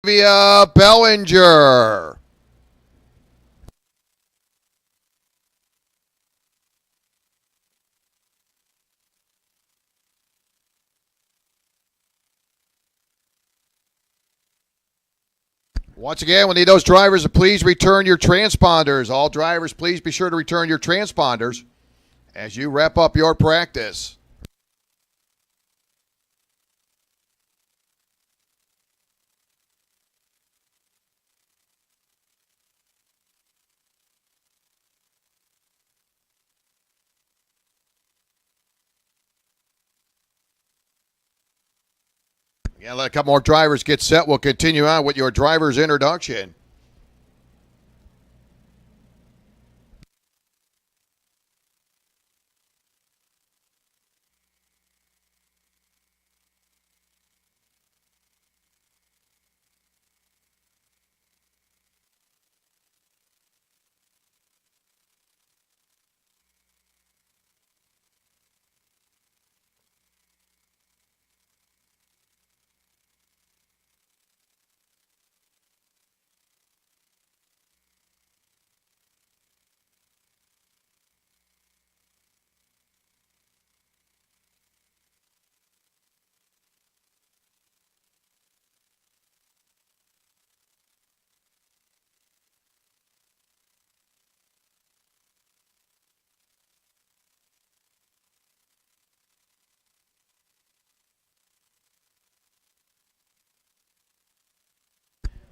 Olivia Bellinger. Once again, we need those drivers to please return your transponders. All drivers, please be sure to return your transponders as you wrap up your practice. Yeah, let a couple more drivers get set. We'll continue on with your driver's introduction.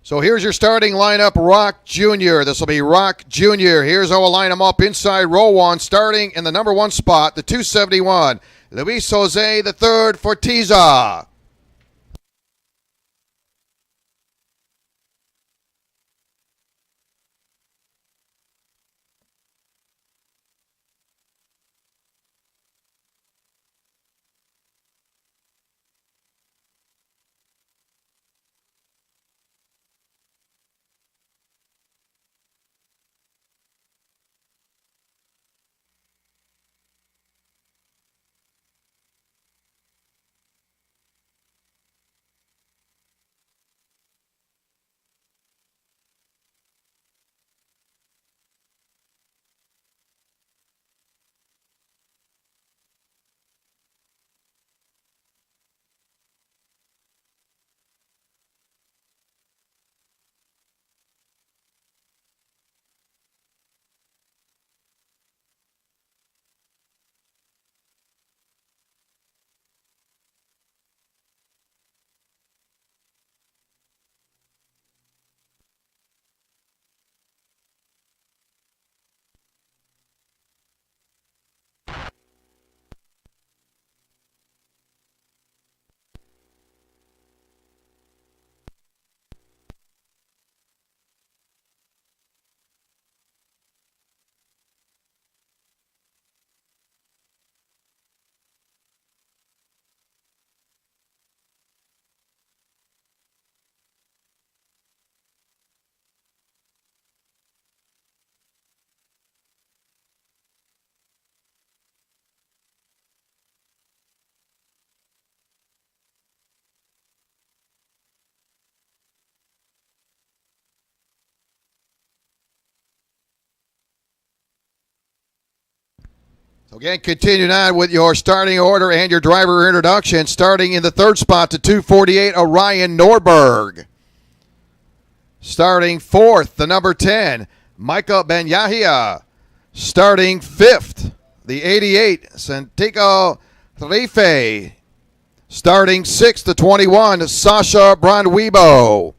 So here's your starting lineup, Rock Jr. This will be Rock Jr. Here's how we'll line them up inside row one, starting in the number one spot, the 271, Luis Jose III Fortiza. So again, continuing on with your starting order and your driver introduction. Starting in the third spot, the 248, Orion Norberg. Starting fourth, the number 10, Micah Ben Yahia. Starting fifth, the 88, Santiago Tarife. Starting sixth, the 21, Sasha Brandwebo.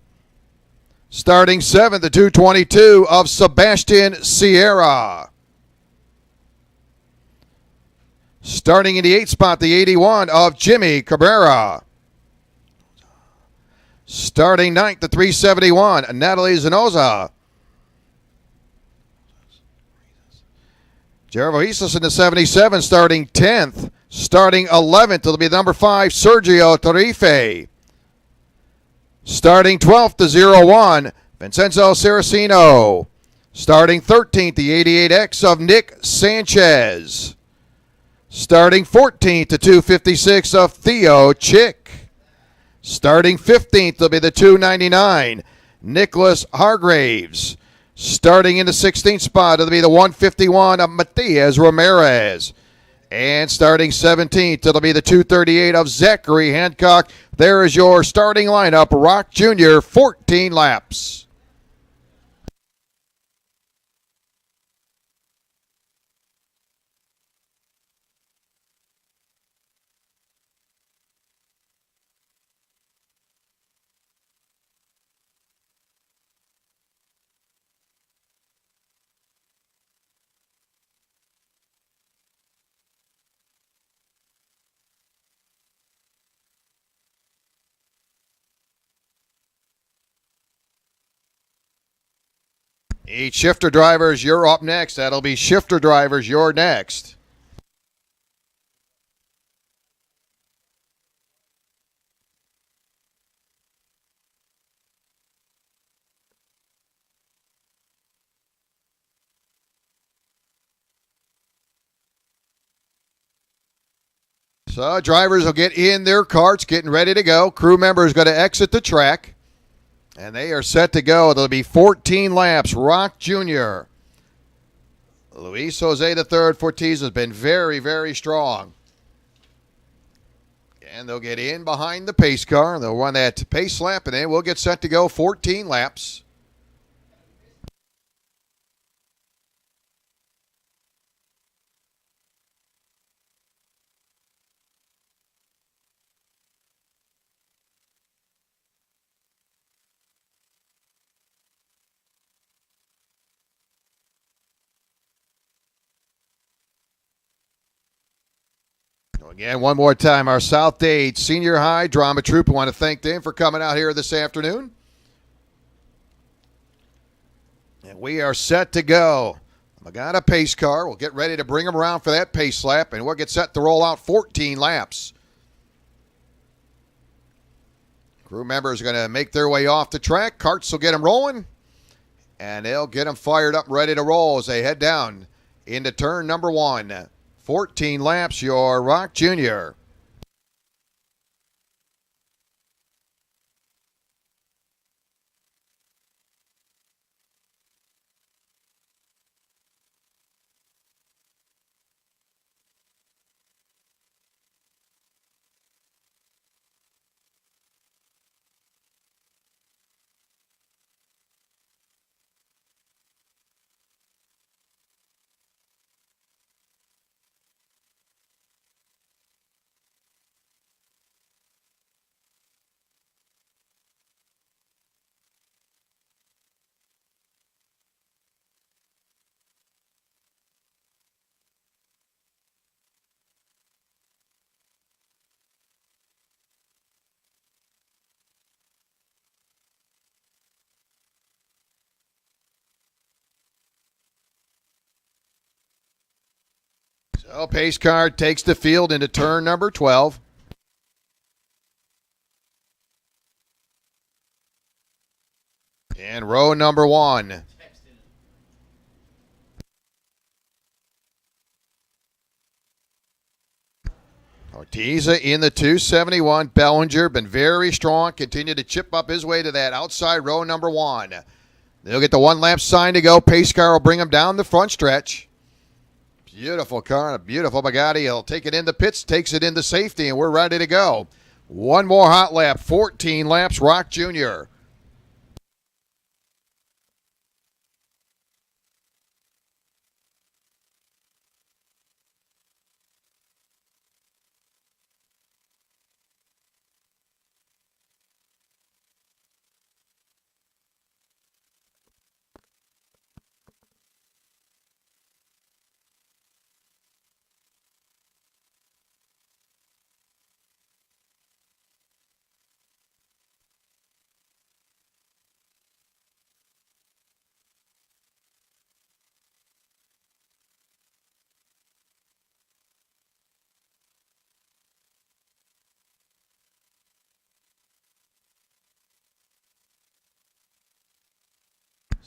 Starting seventh, the 222 of Sebastian Sierra. Starting in the 8th spot, the 81 of Jimmy Cabrera. Starting 9th, the 371, Natalie Zanoza. Gervais in the 77, starting 10th. Starting 11th, it'll be number 5, Sergio Tarife. Starting 12th, the 01, Vincenzo Saraceno. Starting 13th, the 88X of Nick Sanchez. Starting 14th to 256 of Theo Chick. Starting 15th will be the 299, Nicholas Hargraves. Starting in the 16th spot, it'll be the 151 of Matias Ramirez. And starting 17th, it'll be the 238 of Zachary Hancock. There is your starting lineup, Rock Jr., 14 laps. Each shifter drivers, you're up next. That'll be shifter drivers, you're next. So drivers will get in their carts, getting ready to go. Crew members going to exit the track. And they are set to go. There'll be 14 laps. Rock Jr. Luis Jose III Fortiz has been very, very strong. And they'll get in behind the pace car. They'll run that pace lap, and then we'll get set to go 14 laps. Again, one more time, our South Dade Senior High Drama Troupe. I want to thank them for coming out here this afternoon. And we are set to go. I got a pace car. We'll get ready to bring them around for that pace lap, and we'll get set to roll out 14 laps. Crew members are going to make their way off the track. Carts will get them rolling, and they'll get them fired up, ready to roll as they head down into turn number 1. 14 laps, your Rock Jr. So pace car takes the field into turn number 12. And row number 1. Ortiza in the 271. Bellinger been very strong. Continue to chip up his way to that outside row number 1. They'll get the 1 lap sign to go. Pace car will bring them down the front stretch. Beautiful car, a beautiful Bugatti. He'll take it into pits, takes it into safety, and we're ready to go. One more hot lap, 14 laps, Rock Jr.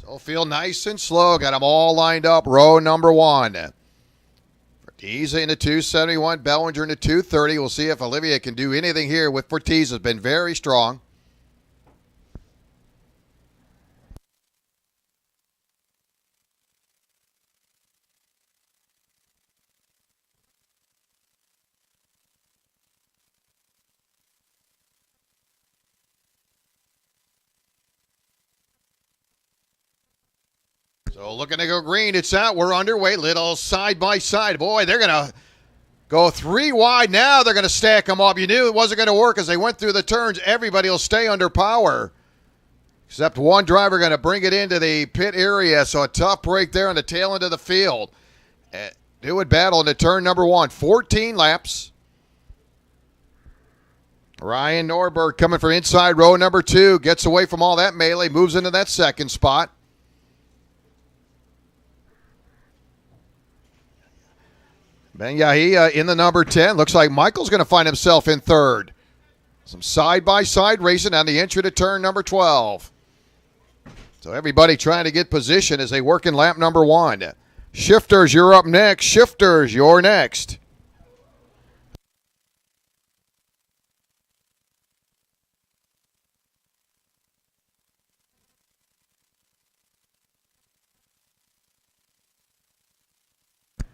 So feel nice and slow. Got them all lined up. Row number 1. Fortiza in the 271, Bellinger in the 230. We'll see if Olivia can do anything here with Fortiza. Has been very strong. So looking to go green. It's out. We're underway. Little side by side. Boy, they're going to go 3 wide now. They're going to stack them up. You knew it wasn't going to work as they went through the turns. Everybody will stay under power. Except one driver going to bring it into the pit area. So a tough break there on the tail end of the field. They would battle into turn number 1. 14 laps. Ryan Norberg coming from inside row number 2. Gets away from all that melee. Moves into that second spot. Ben Yahia in the number 10. Looks like Michael's going to find himself in third. Some side-by-side racing on the entry to turn number 12. So everybody trying to get position as they work in lap number 1. Shifters, you're up next. Shifters, you're next.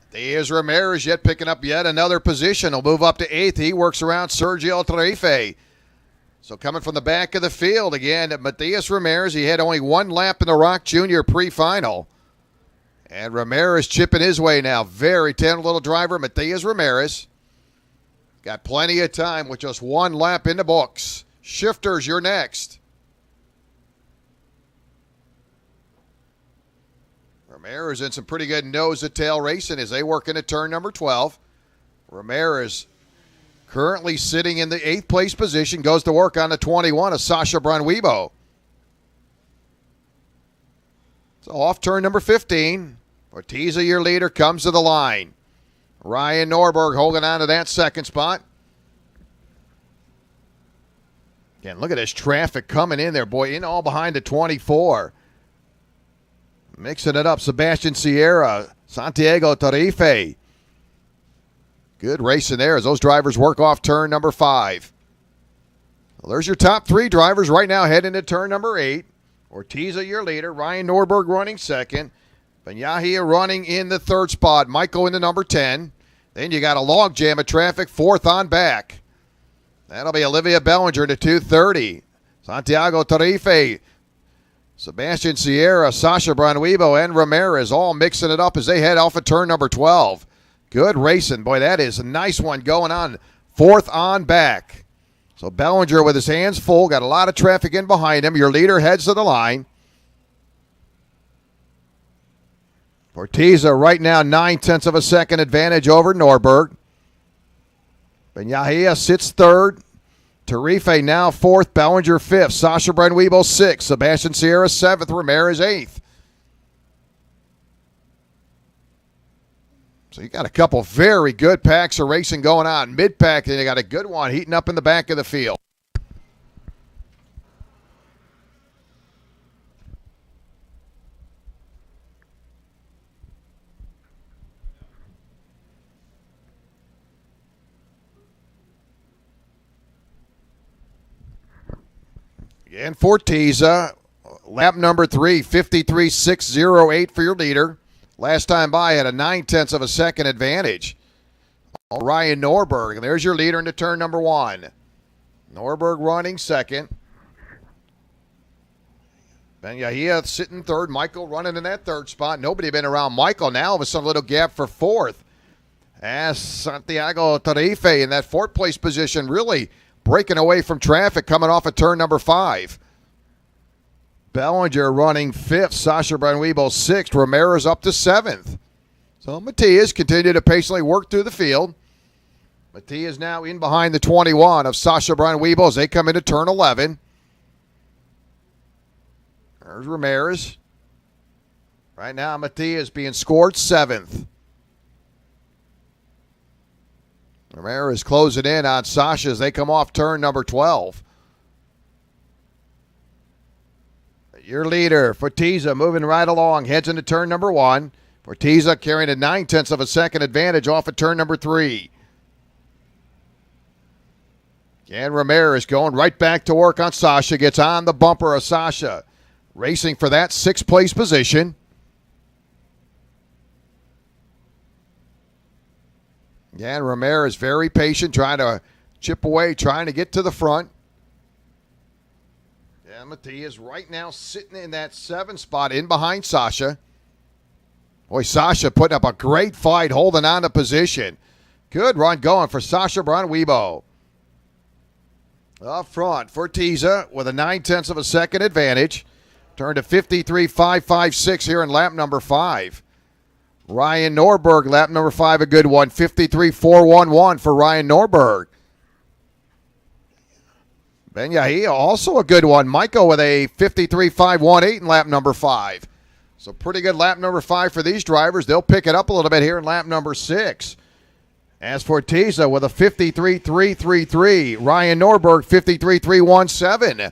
There's Ramirez yet picking up yet another position. He'll move up to 8th. He works around Sergio Tarife. So coming from the back of the field again, Matias Ramirez. He had only 1 lap in the Rock Junior pre-final. And Ramirez chipping his way now. Very talented little driver, Matias Ramirez. Got plenty of time with just 1 lap in the books. Shifters, you're next. Ramirez in some pretty good nose-to-tail racing as they work into turn number 12. Ramirez currently sitting in the 8th place position, goes to work on the 21 of Sasha Branwibo. So off turn number 15. Fortiza, your leader, comes to the line. Ryan Norberg holding on to that second spot. Again, look at this traffic coming in there, boy, in all behind the 24. Mixing it up, Sebastian Sierra, Santiago Tarife. Good racing there as those drivers work off turn number 5. Well, there's your top 3 drivers right now heading to turn number 8. Fortiza, your leader. Ryan Norberg running second. Benyahia running in the 3rd spot. Michael in the number 10. Then you got a log jam of traffic, 4th on back. That'll be Olivia Bellinger to 230. Santiago Tarife, Sebastian Sierra, Sasha Branwibo, and Ramirez all mixing it up as they head off of turn number 12. Good racing. Boy, that is a nice one going on. 4th on back. So Bellinger with his hands full, got a lot of traffic in behind him. Your leader heads to the line. Fortiza right now 9/10 of a second advantage over Norberg. Benyahia sits 3rd. Tarife now 4th, Bellinger 5th, Sasha Branwibo 6th, Sebastian Sierra 7th, Ramirez 8th. So you got a couple very good packs of racing going on. Mid-pack, they got a good one heating up in the back of the field. And Fortiza, lap number 3, 53.608 for your leader. Last time by had a 9/10 of a second advantage. Ryan Norberg, and there's your leader into turn number 1. Norberg running second. Benyahia sitting 3rd. Michael running in that 3rd spot. Nobody been around Michael now. All of a sudden, a little gap for 4th. As Santiago Tarife in that 4th place position, really breaking away from traffic coming off of turn number 5. Bellinger running 5th. Sasha Branwibo 6th. Ramirez up to 7th. So Matias continued to patiently work through the field. Matias now in behind the 21 of Sasha Branwibo as they come into turn 11. There's Ramirez. Right now Matias being scored 7th. Ramirez closing in on Sasha as they come off turn number 12. Your leader, Fortiza, moving right along, heads into turn number 1. Ortiza carrying a 9/10 of a second advantage off of turn number 3. And Ramirez going right back to work on Sasha. Gets on the bumper of Sasha. Racing for that 6th place position. And Ramirez very patient, trying to chip away, trying to get to the front. And Matias right now sitting in that 7th spot in behind Sasha. Boy, Sasha putting up a great fight, holding on to position. Good run going for Sasha Bonwibo. Up front for Ortiza with a 9/10 of a second advantage. Turned to 53.556 here in lap number 5. Ryan Norberg, lap number 5, a good one. 53.411 for Ryan Norberg. Ben Yahia, also a good one. Michael with a 53.518 in lap number 5. So pretty good lap number 5 for these drivers. They'll pick it up a little bit here in lap number 6. As for Ortiza with a 53.333. Ryan Norberg, 53.317.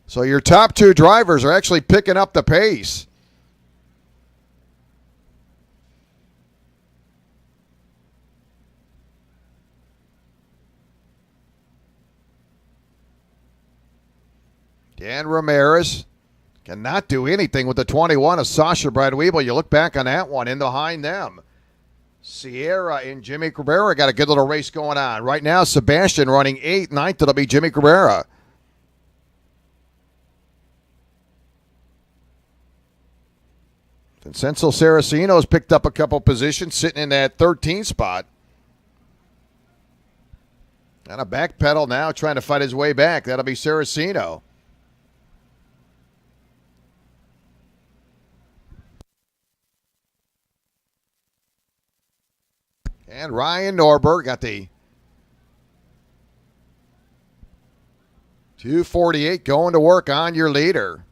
So your top 2 drivers are actually picking up the pace. Dan Ramirez cannot do anything with the 21 of Sasha Bonwibo. You look back on that one, in behind them. Sierra and Jimmy Cabrera got a good little race going on. Right now, Sebastian running 8th. 9th, it'll be Jimmy Cabrera. Vincenzo Saraceno's picked up a couple positions, sitting in that 13th spot. And a back pedal now, trying to fight his way back. That'll be Saraceno. And Ryan Norberg got the 248 going to work on your leader.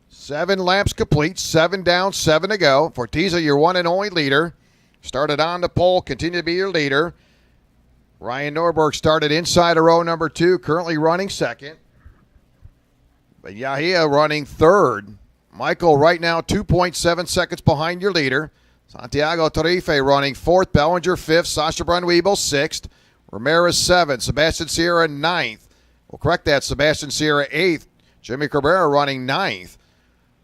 Seven laps complete, 7 down, 7 to go. Ortiza, your one and only leader. Started on the pole, continue to be your leader. Ryan Norberg started inside of row number 2, currently running 2nd. But Yahia running 3rd. Michael right now 2.7 seconds behind your leader. Santiago Tarife running 4th. Bellinger 5th. Sasha Bonwibo 6th. Ramirez 7th. Sebastian Sierra 9th. We'll correct that. Sebastian Sierra 8th. Jimmy Cabrera running 9th.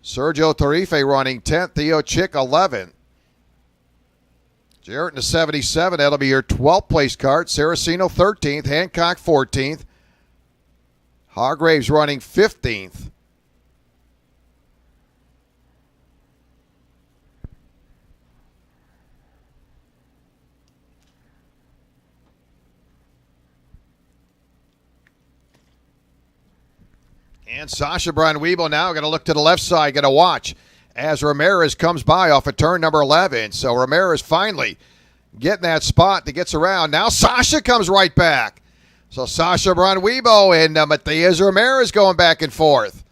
Sergio Tarife running 10th. Theo Chick 11th. Jarrett in the 77. That'll be your 12th place cart. Saraceno 13th. Hancock 14th. Hargraves running 15th. And Sasha Bonwibo now going to look to the left side, going to watch as Ramirez comes by off of turn number 11. So Ramirez finally getting that spot that gets around. Now Sasha comes right back. So Sasha Bonwibo and Matias Ramirez going back and forth.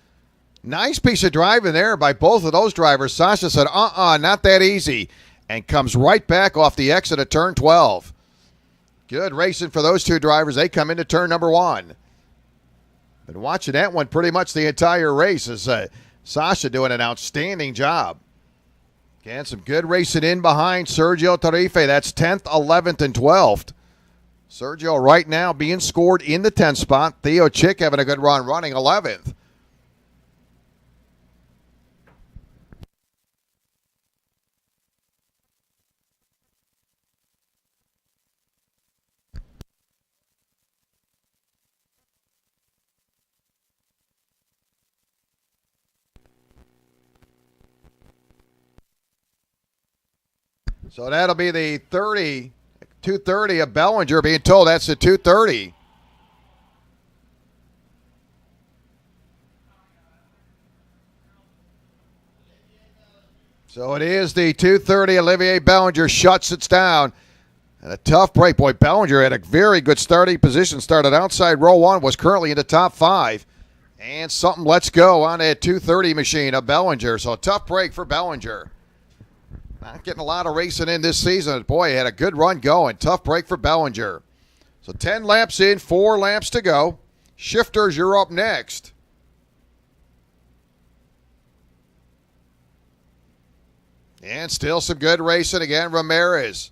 Nice piece of driving there by both of those drivers. Sasha said, not that easy, and comes right back off the exit of turn 12. Good racing for those 2 drivers. They come into turn number 1. Been watching that one pretty much the entire race as Sasha doing an outstanding job. And some good racing in behind Sergio Tarife. That's 10th, 11th, and 12th. Sergio right now being scored in the 10th spot. Theo Chick having a good run, running 11th. So that'll be the 230 of Bellinger, being told that's the 230. So it is the 230. Olivier Bellinger shuts it down. And a tough break. Boy, Bellinger had a very good starting position. Started outside row 1, was currently in the top 5. And something lets go on a 230 machine of Bellinger. So a tough break for Bellinger. Not getting a lot of racing in this season. Boy, he had a good run going. Tough break for Bellinger. So 10 laps in, 4 laps to go. Shifters, you're up next. And still some good racing again. Ramirez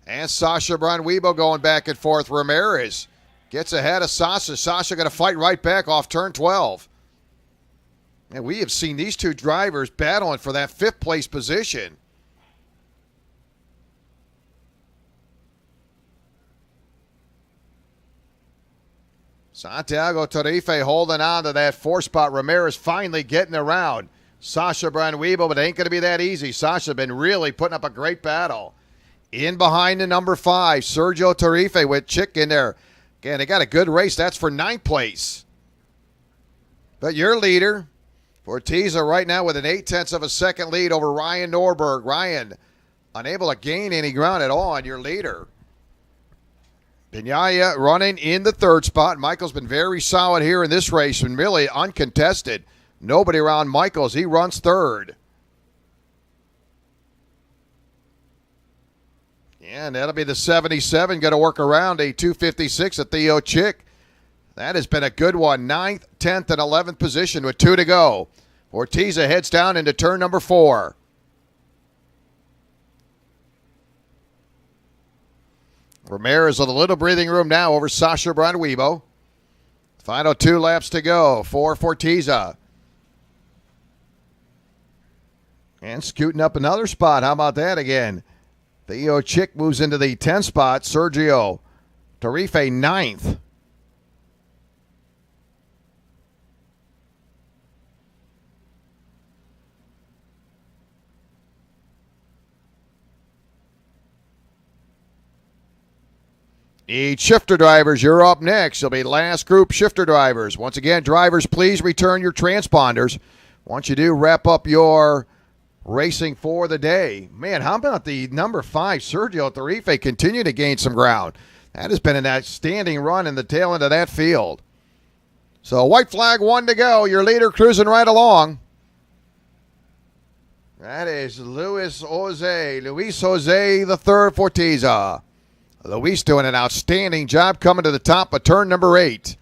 and Sasha Bonwibo going back and forth. Ramirez gets ahead of Sasha. Sasha going to fight right back off turn 12. And we have seen these two drivers battling for that 5th place position. Santiago Tarife holding on to that 4 spot. Ramirez finally getting around Sasha Bonwibo, but it ain't going to be that easy. Sasha been really putting up a great battle. In behind the number 5, Sergio Tarife with Chick in there. Again, they got a good race. That's for 9th place. But your leader, Fortiza, right now with an 0.8 of a second lead over Ryan Norberg. Ryan unable to gain any ground at all on your leader. Piñaya running in the 3rd spot. Michael's been very solid here in this race and really uncontested. Nobody around Michaels. He runs 3rd. Yeah, and that'll be the 77. Going to work around a 256 at Theo Chick. That has been a good one. 9th, 10th, and 11th position with 2 to go. Ortiza heads down into turn number 4. Ramirez with a little breathing room now over Sasha Bonwibo. Final 2 laps to go for Fortiza. And scooting up another spot. How about that again? Theo Chick moves into the 10th spot. Sergio Tarife 9th. Each shifter drivers, you're up next. You'll be last group shifter drivers. Once again, drivers, please return your transponders. Once you do, wrap up your racing for the day. Man, how about the number 5, Sergio Tarife, continue to gain some ground. That has been an outstanding run in the tail end of that field. So white flag 1 to go. Your leader cruising right along. That is Luis Jose the third Fortiza. Luis doing an outstanding job coming to the top of turn number 8.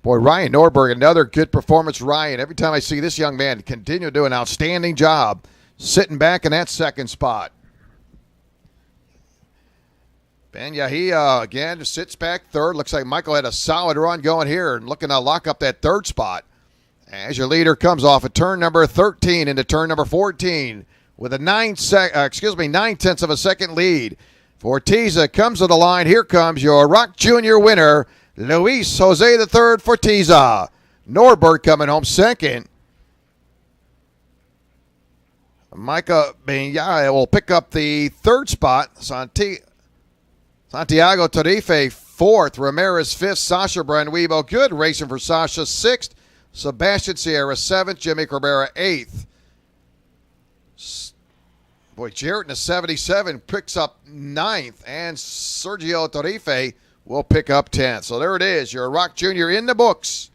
Boy, Ryan Norberg, another good performance. Ryan, every time I see this young man continue to do an outstanding job sitting back in that 2nd spot. Ben Yahia, again, sits back 3rd. Looks like Michael had a solid run going here and looking to lock up that 3rd spot. As your leader comes off of turn number 13 into turn number 14 with a 9/10 of a second lead. Fortiza comes to the line. Here comes your Rock Jr. winner, Luis Jose III Fortiza. Norberg coming home 2nd. Micah Benyaya will pick up the 3rd spot. Santiago Tarife 4th. Ramirez 5th. Sasha Bonwibo, good racing for Sasha 6th. Sebastian Sierra 7th. Jimmy Cabrera 8th. Boy, Jarrett in the 77 picks up 9th, and Sergio Tarife will pick up 10th. So there it is, your Rock Jr. in the books.